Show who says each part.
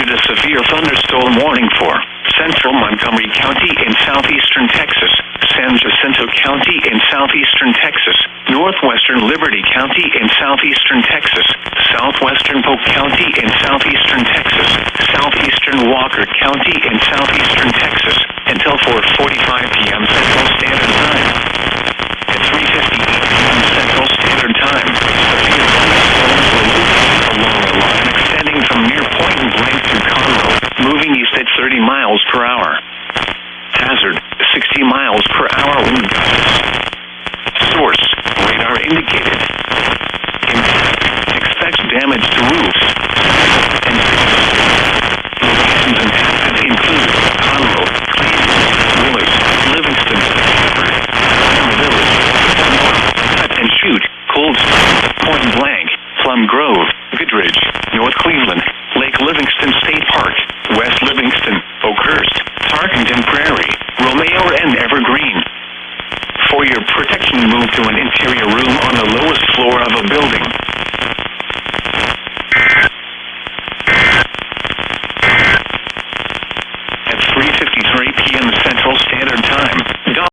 Speaker 1: issued a severe thunderstorm warning for central Montgomery County in southeastern Texas, San Jacinto County in southeastern Texas, northwestern Liberty County in southeastern Texas, southwestern Polk County in southeastern Texas, southeastern Walker County in southeastern Texas, until 4:45 p.m. Central Standard Time. At 3:58 p.m. Central Standard Time, severe thunderstorms were moving along a line extending from near Point Blank to Conroe, moving east at 30 miles per hour. Hazard, 60 miles per hour wind gusts. Source, radar indicated. Impact, expect damage to roofs and locations and paths include Conroe, Cleveland, Willard, Livingston, Shepherd, Plum Village, Cut and Shoot, Cold Spring, Point Blank, Plum Grove, Goodridge, North Cleveland, Lake Livingston State Park, West Livingston, Oakhurst, Tarkington Prairie, Romeo and Evergreen. For your protection, move to an interior room on the lowest floor of a building.